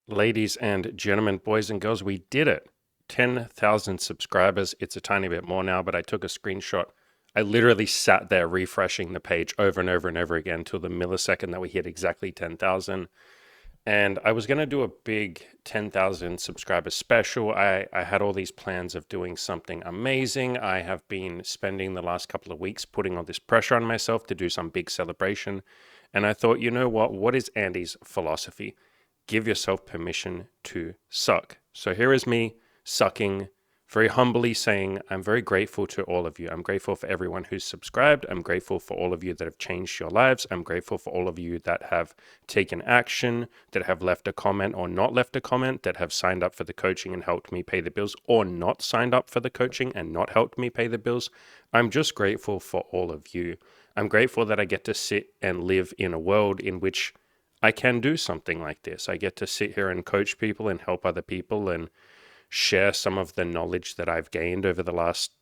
Ladies and gentlemen, boys and girls, we did it. 10,000 subscribers. It's a tiny bit more now, but I took a screenshot. I literally sat there refreshing the page over and over and over again till the millisecond that we hit exactly 10,000. And I was going to do a big 10,000 subscriber special. I had all these plans of doing something amazing. I have been spending the last couple of weeks putting all this pressure on myself to do some big celebration. And I thought, you know what? What is Andy's philosophy? Give yourself permission to suck. So here is me sucking, very humbly saying, I'm very grateful to all of you. I'm grateful for everyone who's subscribed. I'm grateful for all of you that have changed your lives. I'm grateful for all of you that have taken action, that have left a comment or not left a comment, that have signed up for the coaching and helped me pay the bills, or not signed up for the coaching and not helped me pay the bills. I'm just grateful for all of you. I'm grateful that I get to sit and live in a world in which I can do something like this. I get to sit here and coach people and help other people and share some of the knowledge that I've gained over the last,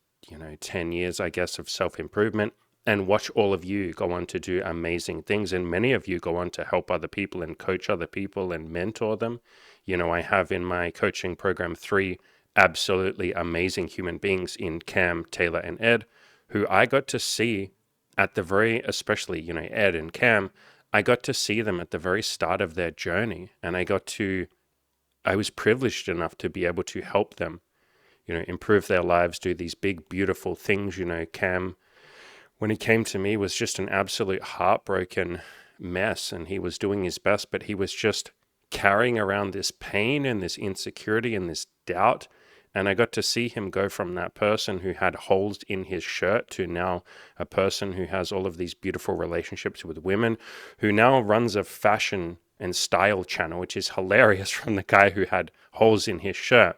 10 years, I guess, of self-improvement, and watch all of you go on to do amazing things. And many of you go on to help other people and coach other people and mentor them. I have in my coaching program 3 absolutely amazing human beings in Cam, Taylor, and Ed, who I got to see at the very, especially, Ed and Cam, I got to see them at the very start of their journey, and I was privileged enough to be able to help them, improve their lives, do these big, beautiful things. Cam, when he came to me, was just an absolute heartbroken mess, and he was doing his best, but he was just carrying around this pain and this insecurity and this doubt. And I got to see him go from that person who had holes in his shirt to now a person who has all of these beautiful relationships with women, who now runs a fashion and style channel, which is hilarious from the guy who had holes in his shirt.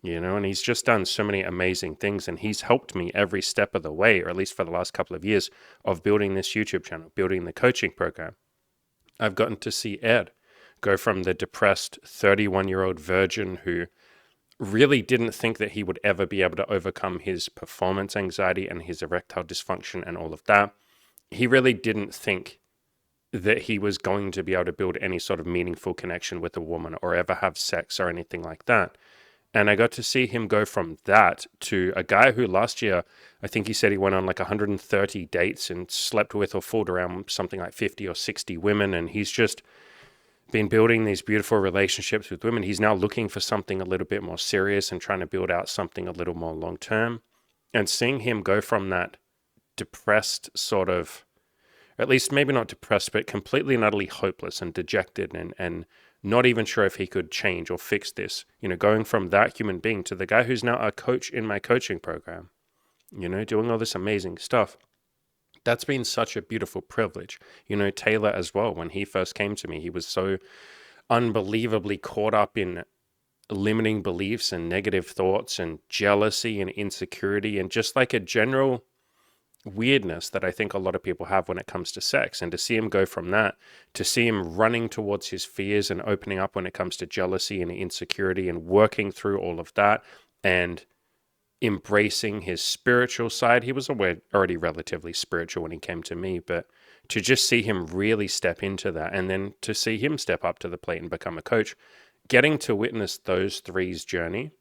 And he's just done so many amazing things, and he's helped me every step of the way, or at least for the last couple of years, of building this YouTube channel, building the coaching program. I've gotten to see Ed go from the depressed 31-year-old virgin who really didn't think that he would ever be able to overcome his performance anxiety and his erectile dysfunction and all of that. He really didn't think that he was going to be able to build any sort of meaningful connection with a woman or ever have sex or anything like that. And I got to see him go from that to a guy who last year, I think he said he went on like 130 dates and slept with or fooled around something like 50 or 60 women. And he's just been building these beautiful relationships with women. He's now looking for something a little bit more serious and trying to build out something a little more long term. And seeing him go from that depressed sort of, at least maybe not depressed, but completely and utterly hopeless and dejected and not even sure if he could change or fix this, going from that human being to the guy who's now a coach in my coaching program, doing all this amazing stuff. That's been such a beautiful privilege. Taylor as well, when he first came to me, he was so unbelievably caught up in limiting beliefs and negative thoughts and jealousy and insecurity and just like a general weirdness that I think a lot of people have when it comes to sex. And to see him go from that, to see him running towards his fears and opening up when it comes to jealousy and insecurity and working through all of that and embracing his spiritual side. He was already relatively spiritual when he came to me, but to just see him really step into that and then to see him step up to the plate and become a coach, getting to witness those three's journey.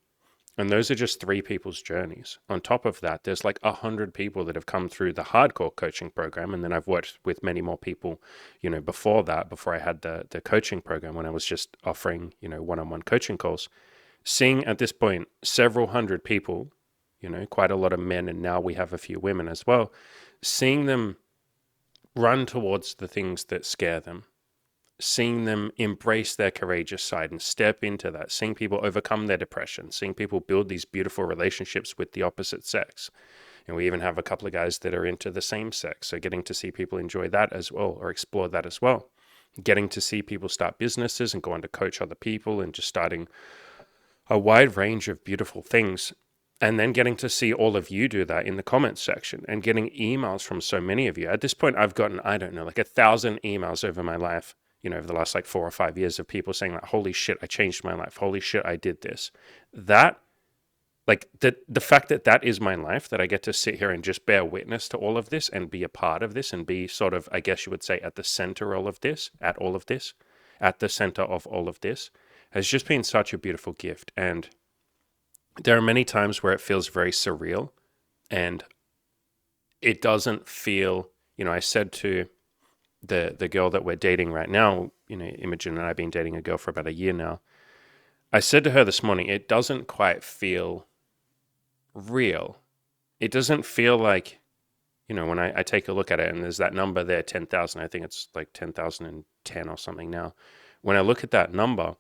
And those are just 3 people's journeys. On top of that, there's like 100 people that have come through the hardcore coaching program. And then I've worked with many more people, before that, before I had the coaching program, when I was just offering, one-on-one coaching calls. Seeing at this point several hundred people, quite a lot of men, and now we have a few women as well, seeing them run towards the things that scare them, seeing them embrace their courageous side and step into that, seeing people overcome their depression, seeing people build these beautiful relationships with the opposite sex. And we even have a couple of guys that are into the same sex. So getting to see people enjoy that as well, or explore that as well. Getting to see people start businesses and go on to coach other people and just starting a wide range of beautiful things. And then getting to see all of you do that in the comments section and getting emails from so many of you. At this point, I've gotten, I don't know, like 1,000 emails over my life, over the last like 4 or 5 years of people saying like, holy shit, I changed my life. Holy shit, I did this. That, like the fact that that is my life, that I get to sit here and just bear witness to all of this and be a part of this and be sort of, I guess you would say, at the center of all of this, at the center of all of this has just been such a beautiful gift. And there are many times where it feels very surreal and it doesn't feel, I said to the girl that we're dating right now, Imogen and I have been dating a girl for about a year now. I said to her this morning, it doesn't quite feel real. It doesn't feel like, when I take a look at it and there's that number there, 10,000, I think it's like 10,010 or something now. When I look at that number,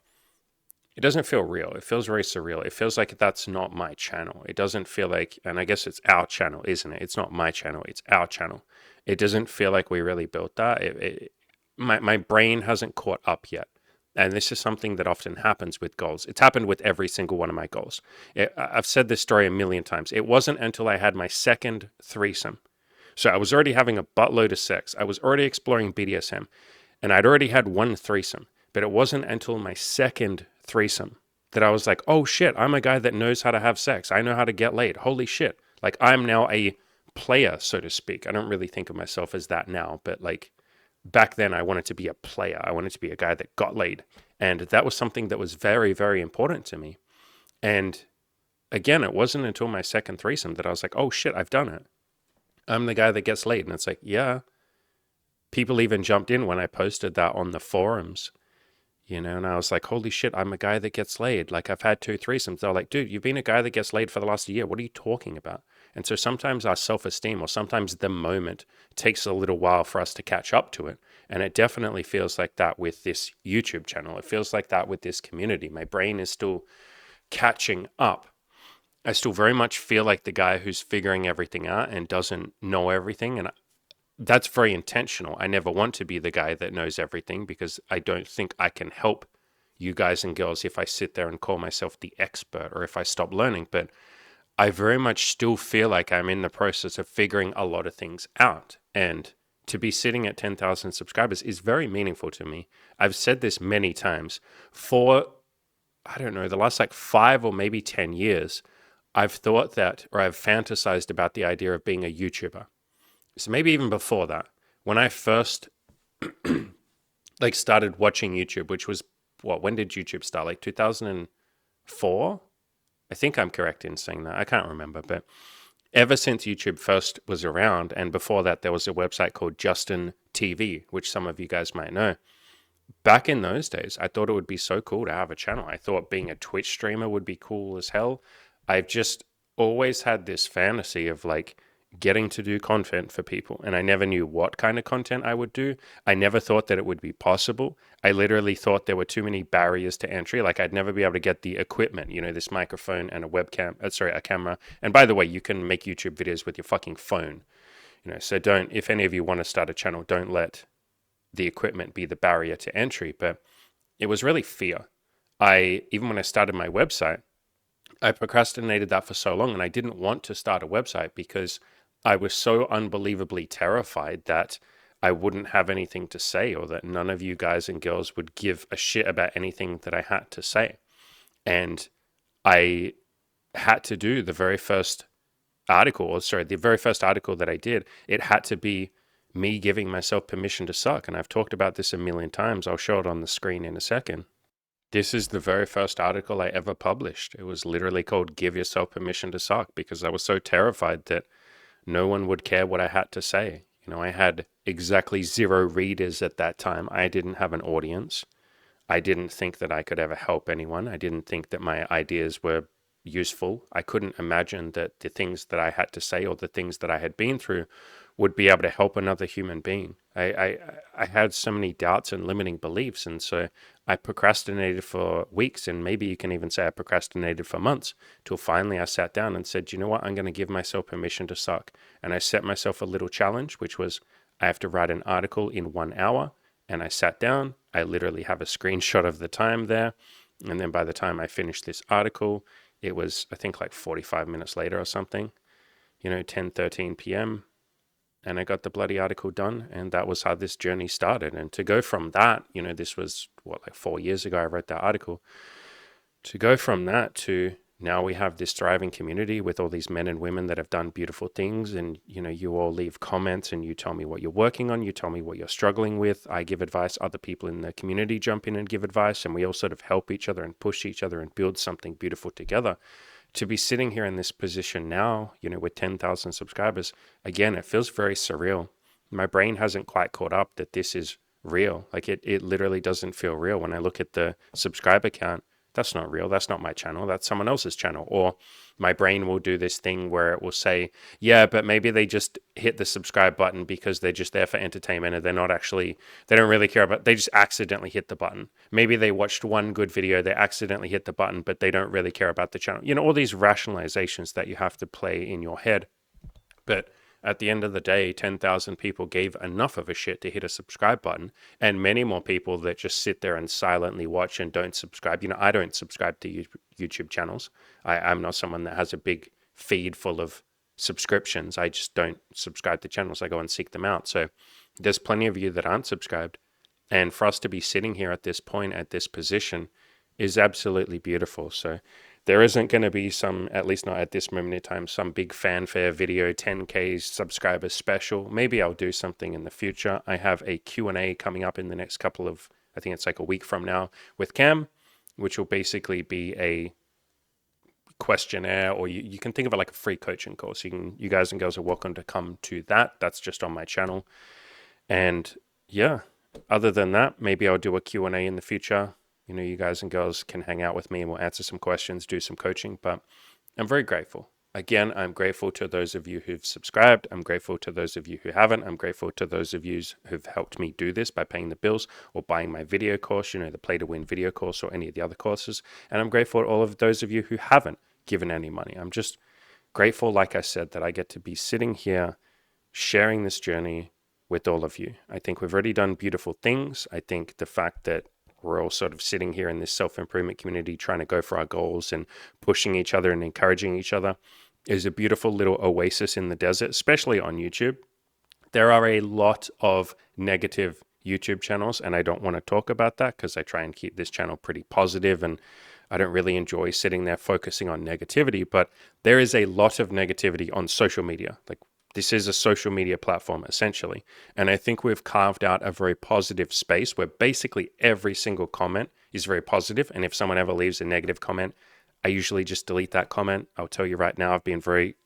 it doesn't feel real. It feels very surreal. It feels like that's not my channel. It doesn't feel like, and I guess it's our channel, isn't it? It's not my channel, it's our channel. It doesn't feel like we really built that. My brain hasn't caught up yet. And this is something that often happens with goals. It's happened with every single one of my goals. I've said this story a million times. It wasn't until I had my second threesome. So I was already having a buttload of sex. I was already exploring BDSM. And I'd already had one threesome. But it wasn't until my second threesome that I was like, oh shit, I'm a guy that knows how to have sex. I know how to get laid. Holy shit. Like, I'm now a player, so to speak. I don't really think of myself as that now, but like, back then I wanted to be a player. I wanted to be a guy that got laid. And that was something that was very, very important to me. And again, it wasn't until my second threesome that I was like, oh shit, I've done it. I'm the guy that gets laid. And it's like, yeah. People even jumped in when I posted that on the forums, and I was like, holy shit, I'm a guy that gets laid. Like, I've had 2 threesomes. They're like, dude, you've been a guy that gets laid for the last year. What are you talking about? And so sometimes our self-esteem, or sometimes the moment, takes a little while for us to catch up to it. And it definitely feels like that with this YouTube channel. It feels like that with this community. My brain is still catching up. I still very much feel like the guy who's figuring everything out and doesn't know everything. And that's very intentional. I never want to be the guy that knows everything, because I don't think I can help you guys and girls if I sit there and call myself the expert, or if I stop learning. But I very much still feel like I'm in the process of figuring a lot of things out. And to be sitting at 10,000 subscribers is very meaningful to me. I've said this many times. For, I don't know, the last like 5 or maybe 10 years, I've thought that, or I've fantasized about the idea of being a YouTuber. So maybe even before that, when I first like started watching YouTube, which was when did YouTube start? Like 2004? I think I'm correct in saying that. I can't remember, but ever since YouTube first was around, and before that, there was a website called Justin TV, which some of you guys might know. Back in those days, I thought it would be so cool to have a channel. I thought being a Twitch streamer would be cool as hell. I've just always had this fantasy of like getting to do content for people, and I never knew what kind of content I would do. I never thought that it would be possible. I literally thought there were too many barriers to entry. Like, I'd never be able to get the equipment, this microphone and a webcam, a camera. And by the way, you can make YouTube videos with your fucking phone, so if any of you want to start a channel, don't let the equipment be the barrier to entry. But it was really fear. Even when I started my website, I procrastinated that for so long, and I didn't want to start a website because I was so unbelievably terrified that I wouldn't have anything to say, or that none of you guys and girls would give a shit about anything that I had to say. And I had to do the very first article that I did. It had to be me giving myself permission to suck. And I've talked about this a million times. I'll show it on the screen in a second. This is the very first article I ever published. It was literally called Give Yourself Permission to Suck, because I was so terrified that no one would care what I had to say. I had exactly 0 readers at that time. I didn't have an audience. I didn't think that I could ever help anyone. I didn't think that my ideas were useful. I couldn't imagine that the things that I had to say, or the things that I had been through, would be able to help another human being. I had so many doubts and limiting beliefs, and so I procrastinated for weeks, and maybe you can even say I procrastinated for months, till finally I sat down and said, you know what, I'm going to give myself permission to suck. And I set myself a little challenge, which was I have to write an article in 1 hour. And I sat down. I literally have a screenshot of the time there. And then by the time I finished this article, it was, I think, like 45 minutes later or something, 10:13 p.m. And I got the bloody article done, and that was how this journey started. And to go from that, this was, like 4 years ago I wrote that article. To go from that to now we have this thriving community with all these men and women that have done beautiful things. And, you all leave comments and you tell me what you're working on. You tell me what you're struggling with. I give advice. Other people in the community jump in and give advice. And we all sort of help each other and push each other and build something beautiful together. To be sitting here in this position now, with 10,000 subscribers, again, it feels very surreal. My brain hasn't quite caught up that this is real. Like it literally doesn't feel real. When I look at the subscriber count, that's not real. That's not my channel. That's someone else's channel. Or my brain will do this thing where it will say, yeah, but maybe they just hit the subscribe button because they're just there for entertainment and they don't really care about, they just accidentally hit the button. Maybe they watched one good video, they accidentally hit the button, but they don't really care about the channel. All these rationalizations that you have to play in your head. But at the end of the day, 10,000 people gave enough of a shit to hit a subscribe button, and many more people that just sit there and silently watch and don't subscribe. I don't subscribe to YouTube channels. I'm not someone that has a big feed full of subscriptions. I just don't subscribe to channels. I go and seek them out. So there's plenty of you that aren't subscribed. And for us to be sitting here at this point, at this position, is absolutely beautiful. So there isn't going to be some, at least not at this moment in time, some big fanfare video, 10K subscribers special. Maybe I'll do something in the future. I have a Q&A coming up in the next couple of, I think it's like a week from now with Cam, which will basically be a questionnaire, or you can think of it like a free coaching course. You guys and girls are welcome to come to that. That's just on my channel. And yeah, other than that, maybe I'll do a Q&A in the future. You guys and girls can hang out with me and we'll answer some questions, do some coaching, but I'm very grateful. Again, I'm grateful to those of you who've subscribed. I'm grateful to those of you who haven't. I'm grateful to those of you who've helped me do this by paying the bills or buying my video course, the Play to Win video course or any of the other courses. And I'm grateful to all of those of you who haven't given any money. I'm just grateful, like I said, that I get to be sitting here sharing this journey with all of you. I think we've already done beautiful things. I think the fact that we're all sort of sitting here in this self-improvement community trying to go for our goals and pushing each other and encouraging each other is a beautiful little oasis in the desert, especially on YouTube. There are a lot of negative YouTube channels, and I don't want to talk about that because I try and keep this channel pretty positive, and I don't really enjoy sitting there focusing on negativity, but there is a lot of negativity on social media. Like, this is a social media platform, essentially. And I think we've carved out a very positive space where basically every single comment is very positive. And if someone ever leaves a negative comment, I usually just delete that comment. I'll tell you right now, I've been very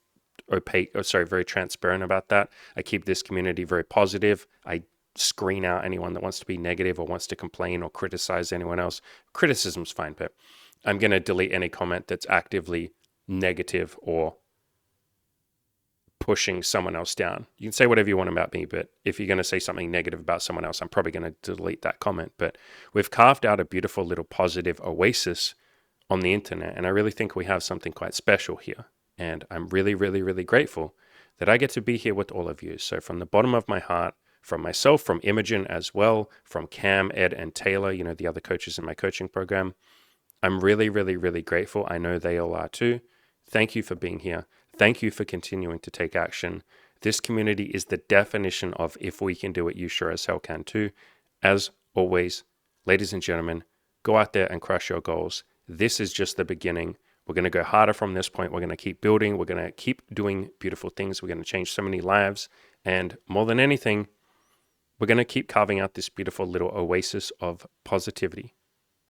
very transparent about that. I keep this community very positive. I screen out anyone that wants to be negative or wants to complain or criticize anyone else. Criticism's fine, but I'm going to delete any comment that's actively negative or pushing someone else down. You can say whatever you want about me, but if you're going to say something negative about someone else, I'm probably going to delete that comment. But we've carved out a beautiful little positive oasis on the internet, and I really think we have something quite special here. And I'm really, really, really grateful that I get to be here with all of you. So from the bottom of my heart, from myself, from Imogen as well, from Cam, Ed, and Taylor, the other coaches in my coaching program, I'm really, really, really grateful. I know they all are too. Thank you for being here. Thank you for continuing to take action. This community is the definition of if we can do it, you sure as hell can too. As always, ladies and gentlemen, go out there and crush your goals. This is just the beginning. We're going to go harder from this point. We're going to keep building. We're going to keep doing beautiful things. We're going to change so many lives. And more than anything, we're going to keep carving out this beautiful little oasis of positivity.